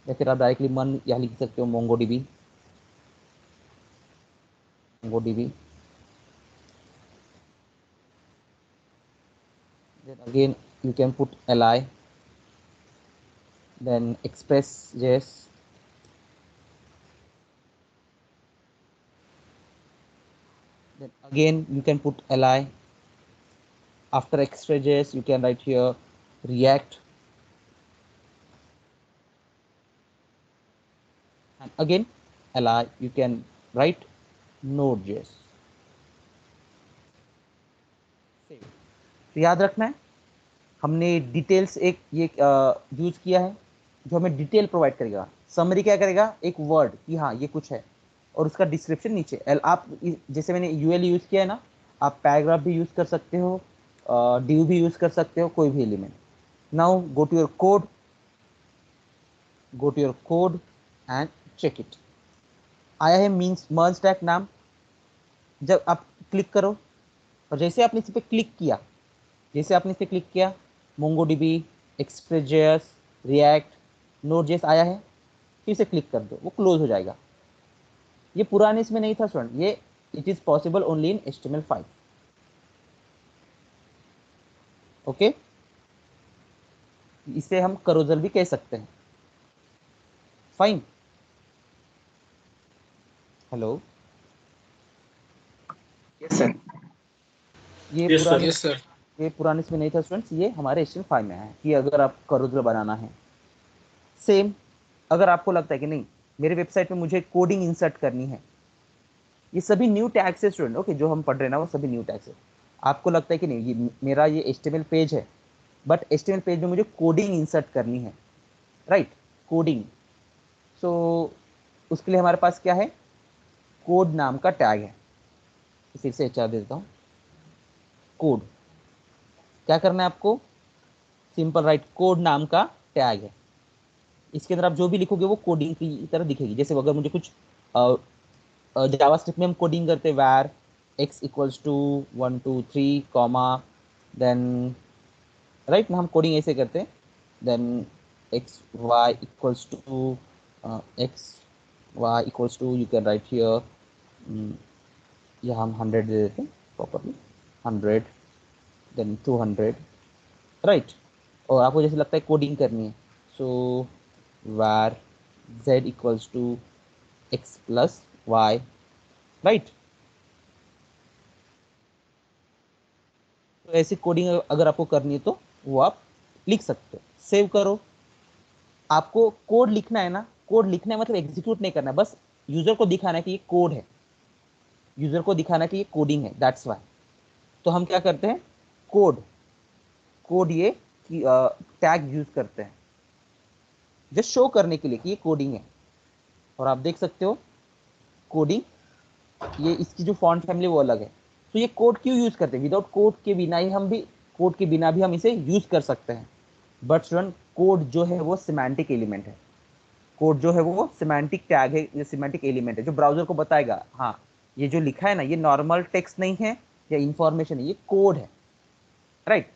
Speaker 1: या फिर आप डायरेक्टली मन यहाँ लिख सकते हो MongoDB, MongoDB। Then again you can put LI, then Express.js, then again you can put LI. After Express.js you can write here React, and again LI you can write Node.js। तो याद रखना है, हमने डिटेल्स एक ये use किया है जो हमें डिटेल प्रोवाइड करेगा। समरी क्या करेगा, एक वर्ड कि हाँ ये कुछ है, और उसका डिस्क्रिप्शन नीचे आप जैसे मैंने UL यूज किया है ना, आप पैराग्राफ भी यूज कर सकते हो, ड्यू भी यूज कर सकते हो, कोई भी element. Now go to your code, go to your code and check it. आया है मीन्स मर्ज स्टैक नाम। जब आप क्लिक करो, और जैसे आपने इस पर क्लिक किया, जैसे आपने इस पर क्लिक किया, MongoDB, Express.js, React, Node.js आया है, फिर से क्लिक कर दो, वो क्लोज हो जाएगा। ये पुराने इसमें नहीं था स्टूडेंट, ये it is possible only in HTML5। Okay, इसे हम करोजल भी कह सकते हैं। Fine, hello,
Speaker 2: yes sir.
Speaker 1: ये
Speaker 3: यस सर।
Speaker 1: पुराने
Speaker 2: यस सर।
Speaker 1: ये पुराने इसमें नहीं था स्टूडेंट्स, ये हमारे HTML5 में है कि अगर आप करोजल बनाना है। सेम, अगर आपको लगता है कि नहीं मेरे वेबसाइट में मुझे कोडिंग इंसर्ट करनी है, ये सभी न्यू टैग्स है स्टूडेंट, ओके, जो हम पढ़ रहे हैं ना वो सभी न्यू टैग्स है। आपको लगता है कि नहीं ये मेरा ये HTML पेज है, बट HTML पेज में मुझे कोडिंग इंसर्ट करनी है, राइट, कोडिंग। सो उसके लिए हमारे पास क्या है, कोड नाम का टैग है। फिर से HR दे देता हूँ, कोड। क्या करना है आपको, सिंपल राइट कोड नाम का टैग है, इसके अंदर आप जो भी लिखोगे वो कोडिंग की तरह दिखेगी। जैसे अगर मुझे कुछ जावास्क्रिप्ट में हम कोडिंग करते हैं var x equals to 1 2 3 comma, then right ना हम कोडिंग ऐसे करते हैं, then x y equals to x y equals to, you can write here, यहाँ हम 100 दे देते हैं प्रॉपरली, 100, देन 200, राइट। और आपको जैसे लगता है कोडिंग करनी है, so var z equals to x plus y, right. तो ऐसी कोडिंग अगर आपको करनी है तो वो आप लिख सकते हो, सेव करो। आपको कोड लिखना है ना, कोड लिखना है मतलब एग्जीक्यूट नहीं करना है, बस यूजर को दिखाना है कि ये कोड है, यूजर को दिखाना है कि ये कोडिंग है, दैट्स वाई। तो हम क्या करते हैं, कोड कोड ये टैग यूज करते हैं जस्ट शो करने के लिए कि ये कोडिंग है। और आप देख सकते हो कोडिंग, ये इसकी जो फॉन्ट फैमिली वो अलग है। तो ये कोड क्यों यूज करते हैं, विदाउट कोड के बिना ही हम भी, कोड के बिना भी हम इसे यूज कर सकते हैं। बट स्टूडेंट कोड जो है वो सिमेंटिक एलिमेंट है, कोड जो है वो सिमेंटिक टैग है, ये सिमेंटिक एलिमेंट है जो ब्राउजर को बताएगा हाँ ये जो लिखा है ना ये नॉर्मल टेक्स्ट नहीं है या इंफॉर्मेशन है, ये कोड है, राइट।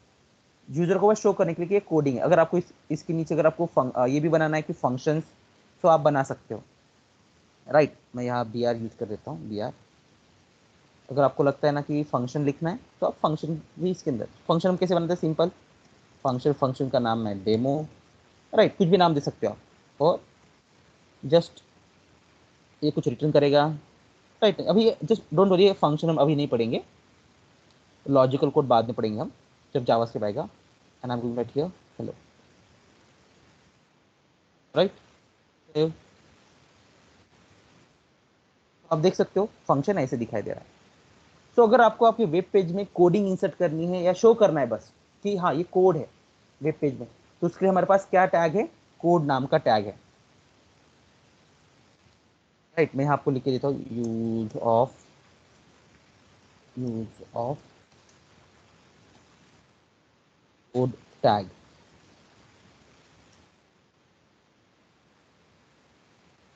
Speaker 1: यूजर को बस शो करने के लिए कि ये कोडिंग है। अगर आपको इसके नीचे अगर आपको ये भी बनाना है कि फंक्शंस, तो आप बना सकते हो, राइट। मैं यहाँ बी आर यूज कर देता हूँ, बी आर। अगर आपको लगता है ना कि फंक्शन लिखना है तो आप फंक्शन भी इसके अंदर, फंक्शन हम कैसे बनाते हैं, सिंपल फंक्शन, फंक्शन का नाम है डेमो, राइट, कुछ भी नाम दे सकते हो आप, और जस्ट ये कुछ रिटर्न करेगा, राइट। अभी जस्ट डोंट वरी, फंक्शन हम अभी नहीं पढ़ेंगे, लॉजिकल कोड बाद में पढ़ेंगे हम जब जावास्क्रिप्ट आएगा। And I am going right here hello, right. आप देख सकते हो फंक्शन ऐसे दिखाई दे रहा है। तो अगर आपको आपके वेब पेज में कोडिंग इंसर्ट करनी है या शो करना है बस कि हाँ ये कोड है वेब पेज में, तो उसके लिए हमारे पास क्या टैग है, कोड नाम का टैग है, राइट। मैं यहाँ आपको लिख के देता हूँ, use of code tag,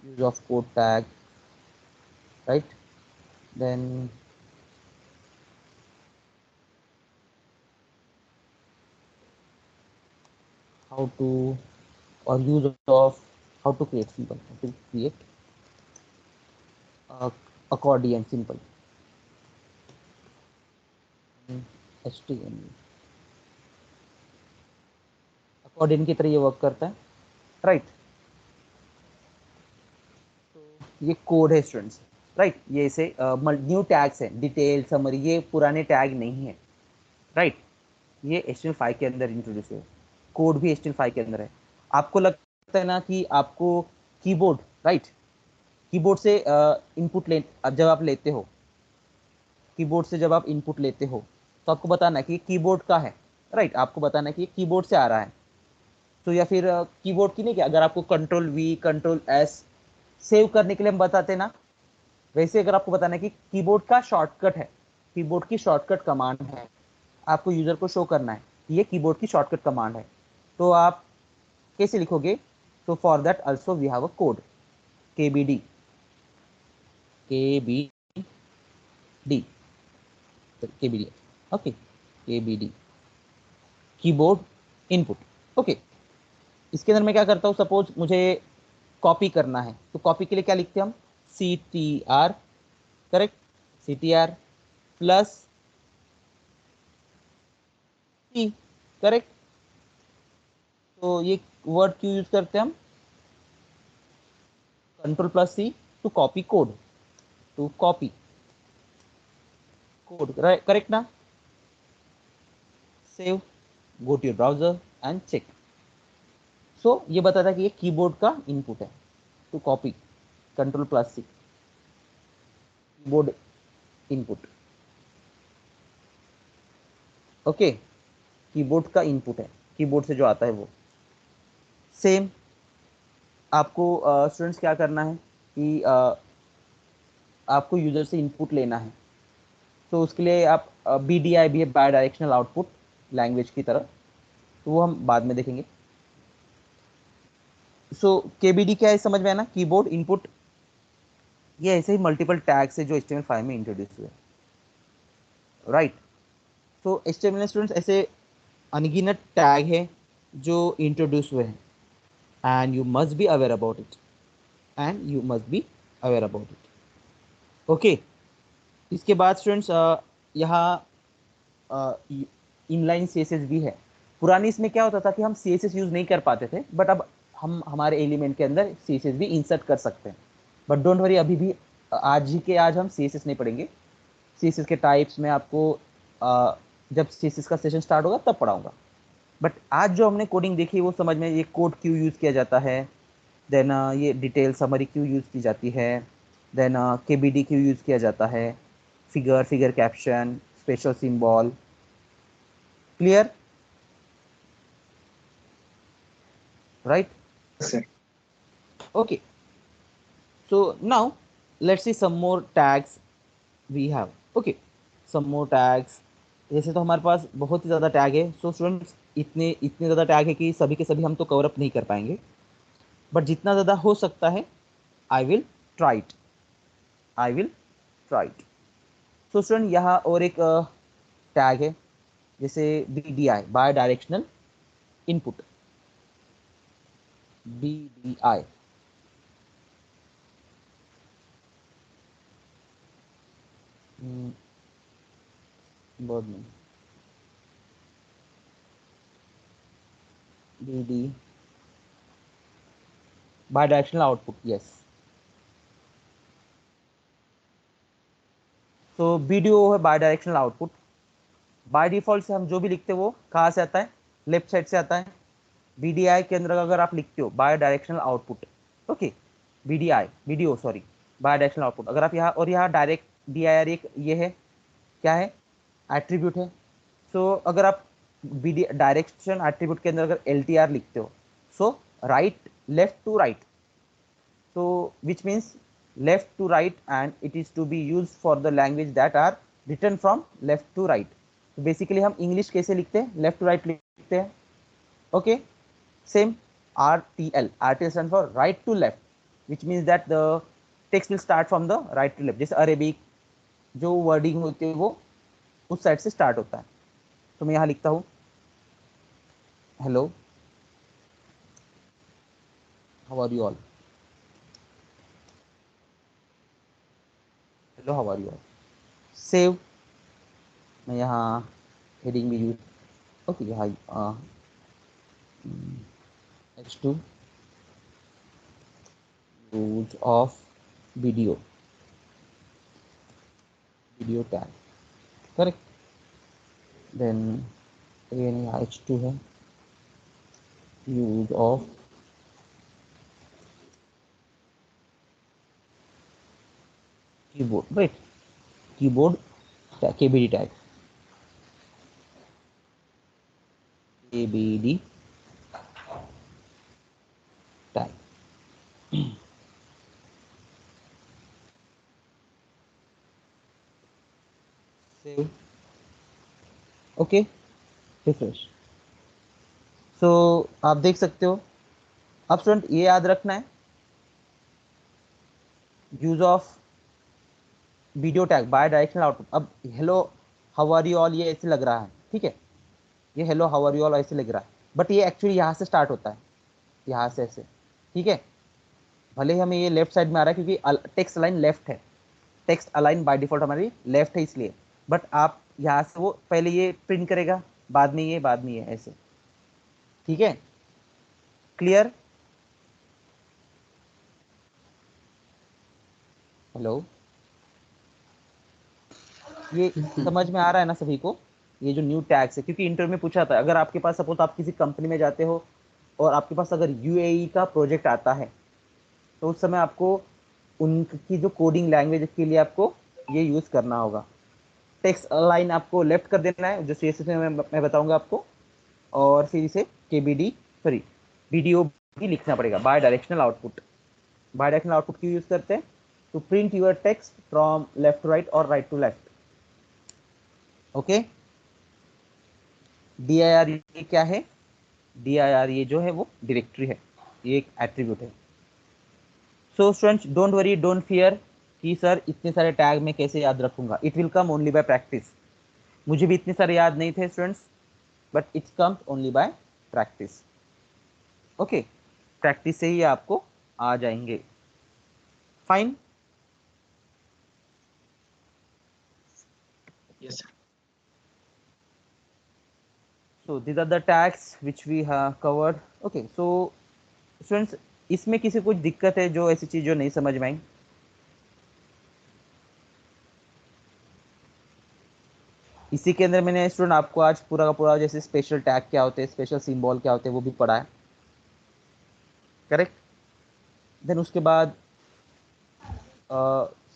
Speaker 1: use of code tag, right. Then how to, और use of, how to create, simple how to create accordion, simple HTML, accordion की तरह ये वर्क करता है, राइट। ये कोड है स्टूडेंट्स, राइट। ये ऐसे न्यू टैग्स है, डिटेल समरी, ये पुराने टैग नहीं है, राइट। ये HTML5 के अंदर इंट्रोड्यूस है, कोड भी HTML5 के अंदर है। आपको लगता है ना कि आपको कीबोर्ड, राइट, कीबोर्ड से इनपुट ले, जब आप लेते हो, कीबोर्ड से जब आप इनपुट लेते हो तो आपको बताना है कि कीबोर्ड का है, राइट। आपको बताना है कि कीबोर्ड से आ रहा है। तो या फिर कीबोर्ड की नहीं, क्या अगर आपको control we control S save करने के लिए हम बताते ना, वैसे अगर आपको बताना है कि कीबोर्ड का शॉर्टकट है, कीबोर्ड की शॉर्टकट कमांड है, आपको यूजर को शो करना है कि ये कीबोर्ड की शॉर्टकट कमांड है, तो आप कैसे लिखोगे, तो for that also we have a code, KBD, KBD, KBD, okay, KBD, keyboard input, okay. इसके अंदर मैं क्या करता हूँ, सपोज मुझे कॉपी करना है, तो कॉपी के लिए क्या लिखते हैं हम, CTR, correct, CTR plus C, correct. तो ये वर्ड क्यों यूज करते हैं हम, control plus C to copy code, to copy code, correct ना। Save, go to your browser and check. So ये बताता है कि ये कीबोर्ड का इनपुट है, to copy control plus C, keyboard input, okay, keyboard का इनपुट है, कीबोर्ड से जो आता है वो। सेम आपको स्टूडेंट्स क्या करना है कि आपको यूजर से इनपुट लेना है, तो उसके लिए आप BDI भी है, बाई डायरेक्शनल आउटपुट, लैंग्वेज की तरह, तो वो हम बाद में देखेंगे। सो केबीडी क्या है समझ में आया ना, कीबोर्ड इनपुट। ये ऐसे ही मल्टीपल टैग्स है जो HTML5 में इंट्रोड्यूस हुए, राइट। तो HTML स्टूडेंट्स ऐसे अनगिनत टैग है जो इंट्रोड्यूस हुए हैं, and you must be aware about it, and you must be aware about it. Okay, इसके बाद स्टूडेंट्स यहाँ इनलाइन CSS भी है। पुरानी इसमें क्या होता था कि हम CSS यूज नहीं कर पाते थे, बट अब हम हमारे एलिमेंट के अंदर CSS भी इंसर्ट कर सकते हैं। बट डोंट वरी, अभी भी आज ही के आज हम CSS नहीं पढ़ेंगे। CSS के टाइप्स में आपको जब CSS का सेशन स्टार्ट होगा तब पढ़ाऊंगा। बट आज जो हमने कोडिंग देखी वो समझ में, ये कोड क्यों यूज किया जाता है, देन ये डिटेल समरी क्यों यूज की जाती है, देन KBD क्यों यूज किया जाता है, figure caption, special symbol. Clear, right?
Speaker 2: Sir.
Speaker 1: Okay, so now let's see some more tags we have. Okay, some more tags। जैसे तो हमारे पास बहुत ही ज़्यादा टैग है। सो स्टूडेंट्स, इतने इतने ज़्यादा टैग है कि सभी के सभी हम तो कवर अप नहीं कर पाएंगे, बट जितना ज़्यादा हो सकता है I will try it, I will try it. So student, यहाँ और एक टैग है, जैसे BDI, bidirectional input, BDI। बहुत नहीं, BD, bidirectional output, yes. तो BDO है bidirectional output. By default से हम जो भी लिखते हैं वो कहाँ से आता है, लेफ्ट साइड से आता है। BDI के अंदर अगर आप लिखते हो bidirectional output, okay, BDO sorry, bidirectional output, अगर आप यहाँ और यहाँ डायरेक्ट DIR, एक ये है, क्या है, एट्रीब्यूट है। सो अगर आप BD डायरेक्शन एट्रीब्यूट के अंदर अगर LTR लिखते हो, so right, left to right, so which means left to right, and it is to be used for the language that are written from left to right। तो basically हम English कैसे लिखते हैं, लेफ्ट टू राइट लिखते हैं। Okay, same RTL stand for right to left, which means that the text will start from the right to left. जैसे Arabic जो wording होती है वो उस साइड से स्टार्ट होता है। तो मैं यहाँ लिखता हूँ, hello, how are you all, hello how are you all, save. मैं यहाँ हेडिंग भी यूज, ओके, यहाँ H2 use of video tag, correct। then again यहाँ H2 है, use of keyboard, right, keyboard tag, KBD tag, KBD tag। save, okay, refresh. So आप देख सकते हो। अब स्टूडेंट ये याद रखना है, use of video tag bidirectional output. अब hello how are you all ये ऐसे लग रहा है, ठीक है, ये hello how are you all ऐसे लग रहा है, बट ये एक्चुअली यहाँ से स्टार्ट होता है, यहाँ से ऐसे, ठीक है। भले ही हमें ये लेफ्ट साइड में आ रहा है क्योंकि टेक्स्ट लाइन लेफ्ट है, टेक्स्ट अलाइन बाय डिफॉल्ट हमारी लेफ्ट है इसलिए, बट आप यहाँ से वो पहले ये प्रिंट करेगा, बाद में ये, बाद में ये, ऐसे, ठीक है। क्लियर, हेलो, ये समझ में आ रहा है ना सभी को, ये जो न्यू टैग्स है, क्योंकि इंटरव्यू में पूछा था, अगर आपके पास सपोज आप किसी कंपनी में जाते हो और आपके पास अगर UAE का प्रोजेक्ट आता है, तो उस समय आपको उनकी जो कोडिंग लैंग्वेज के लिए आपको ये यूज करना होगा। टेक्स्ट लाइन आपको लेफ्ट कर देना है, जो CSS में मैं बताऊंगा आपको, और फिर इसे KBD सॉरी BDO भी लिखना पड़ेगा, bidirectional output. Bidirectional output क्यों यूज करते हैं, to print your text from left to right और right to left. Okay, dir ये क्या है, dir ये जो है वो डायरेक्टरी है, ये एक एट्रीब्यूट है। So students don't worry, don't fear कि सर इतने सारे टैग मैं कैसे याद रखूंगा, it will come only by practice. मुझे भी इतने सारे याद नहीं थे students, but it's comes only by practice. Okay, practice से ही आपको आ जाएंगे। Fine.
Speaker 2: Yes sir.
Speaker 1: So these are the tags which we have covered. Okay, so students इसमें किसी को कुछ दिक्कत है, जो ऐसी चीज जो नहीं समझ में आई? इसी के अंदर मैंने स्टूडेंट आपको आज पूरा का पूरा जैसे स्पेशल टैग क्या होते हैं, स्पेशल सिंबल क्या होते हैं, वो भी पढ़ा है, करेक्ट। देन उसके बाद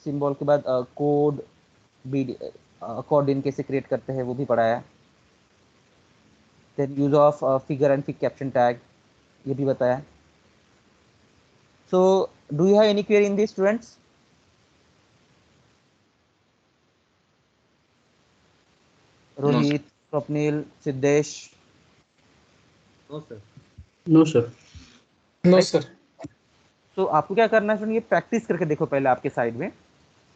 Speaker 1: सिंबल के बाद कोड, बी कोऑर्डिनेट कैसे क्रिएट करते हैं वो भी पढ़ाया। Then use of figure and fig caption tag, ये भी बताया। So do you have any query in this students?
Speaker 2: No sir.
Speaker 1: Rohit, Swapnil, Siddhesh,
Speaker 3: no sir. No sir.
Speaker 4: No
Speaker 1: right.
Speaker 4: Sir.
Speaker 1: तो आपको क्या करना है, ये प्रैक्टिस करके देखो पहले आपके साइड में।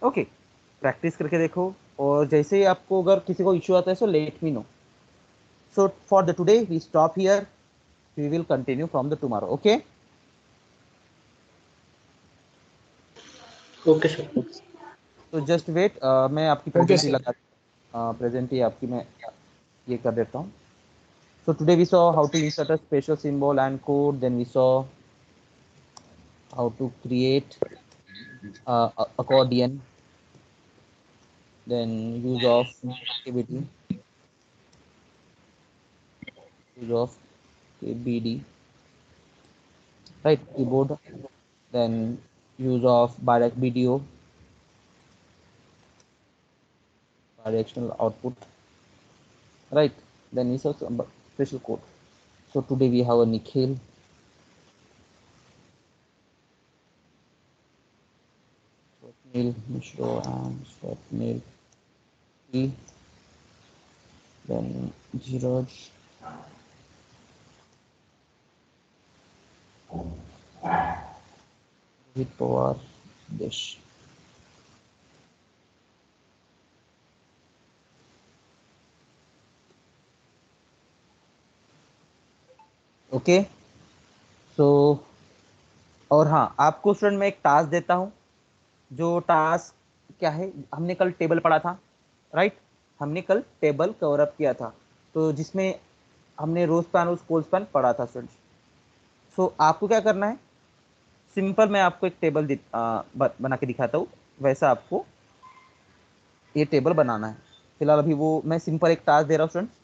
Speaker 1: ओके, प्रैक्टिस करके देखो, और जैसे ही आपको अगर किसी को इश्यू आता है so let me know. So for the today we stop here, we will continue from the tomorrow. Okay,
Speaker 3: okay sir.
Speaker 1: तो जस्ट वेट, मैं आपकी
Speaker 4: ओके
Speaker 1: प्रेजेंट ही
Speaker 4: सर।
Speaker 1: लगा, प्रेजेंट ही आपकी मैं ये कर देता हूँ। So today we saw how to insert a special symbol and code. Then we saw how to create accordion. Then use of KBD, use of KBD, right? Keyboard. Then use of BDO, bidirectional output, right? Then we saw some special code. So today we have a Nikhil. Swapnil Mishra and Swapnil P. Then Jiraj. Rohit Pawar. Desh. Okay, so और हाँ, आपको student मैं एक task देता हूँ। जो task क्या है, हमने कल टेबल पढ़ा था, राइट? हमने कल टेबल कवर अप किया था, तो जिसमें हमने रोज पैन और कोल्स पैन पढ़ा था स्टूडेंट्स। सो आपको क्या करना है, सिंपल मैं आपको एक टेबल बना के दिखाता हूँ, वैसा आपको ये टेबल बनाना है। फिलहाल अभी वो मैं सिंपल एक टास्क दे रहा हूँ स्टूडेंट्स,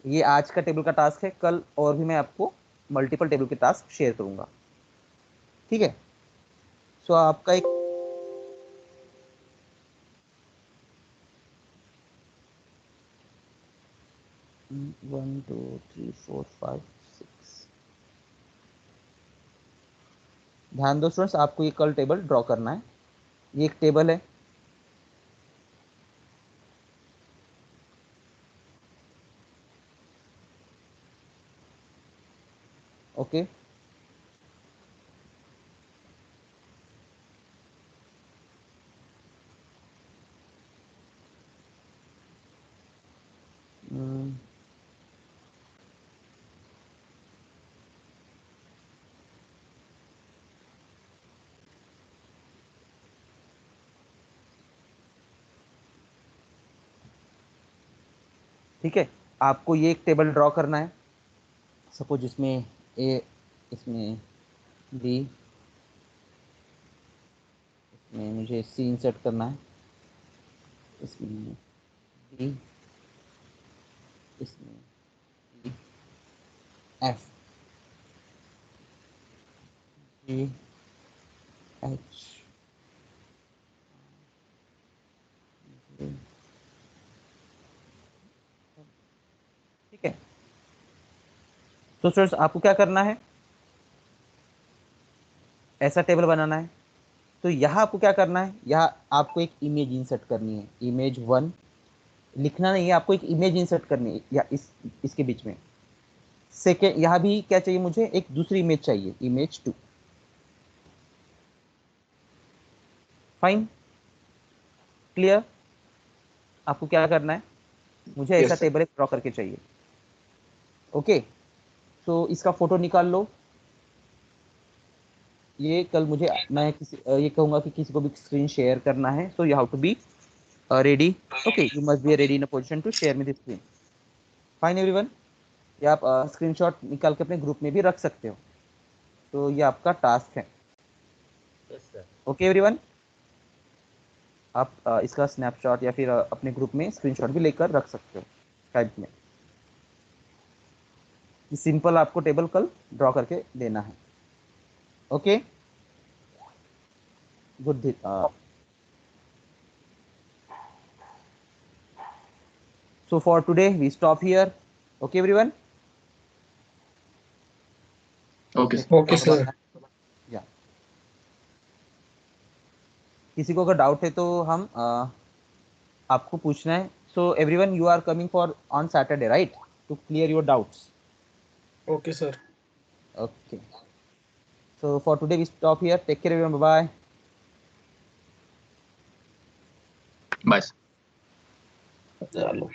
Speaker 1: ये आज का टेबल का टास्क है, कल और भी मैं आपको मल्टीपल टेबल के टास्क शेयर करूंगा, ठीक है? सो आपका एक 1 2 3 4 5 6, ध्यान दो स्टूडेंट्स, आपको ये कल टेबल ड्रॉ करना है। ये एक टेबल है, ओके। ठीक है, आपको ये एक टेबल ड्रॉ करना है। सपोज इसमें ए, इसमें बी, इसमें मुझे सी इंसर्ट करना है, इसमें डी, इसमें ई, एफ, जी, एच, ठीक है। तो स्टूडेंट्स आपको क्या करना है, ऐसा टेबल बनाना है। तो यहाँ आपको क्या करना है, यहाँ आपको एक इमेज इंसर्ट करनी है, इमेज 1, लिखना नहीं है, आपको एक इमेज इंसर्ट करनी है या इसके बीच में। सेकेंड, यहाँ भी क्या चाहिए मुझे, एक दूसरी इमेज चाहिए, इमेज 2। Fine, clear. आपको क्या करना है, मुझे ऐसा टेबल एक ड्रॉ करके चाहिए। ओके, तो इसका फोटो निकाल लो। ये कल मुझे, मैं ये कहूंगा कि किसी को भी स्क्रीन शेयर करना है, so you have to be ready. Okay, you must be ready in a position to share me the screen. Fine everyone, ये आप स्क्रीनशॉट निकाल के अपने ग्रुप में भी रख सकते हो, तो ये आपका टास्क है। ओके एवरीवन, आप इसका स्नैपशॉट या फिर अपने ग्रुप में स्क्रीनशॉट भी लेकर रख सकते हो स्काइप में। सिंपल आपको टेबल कल ड्रॉ करके देना है। Okay, good. So for today we stop here. Okay everyone?
Speaker 2: Okay.
Speaker 3: Okay, sir.
Speaker 1: Yeah. किसी को अगर डाउट है तो हम आपको पूछना है। So everyone, you are coming for on Saturday, right? To clear your doubts.
Speaker 3: Okay, sir.
Speaker 1: Okay. So for today we stop here. Take care everyone. Bye bye.
Speaker 2: Bye.
Speaker 3: चलो।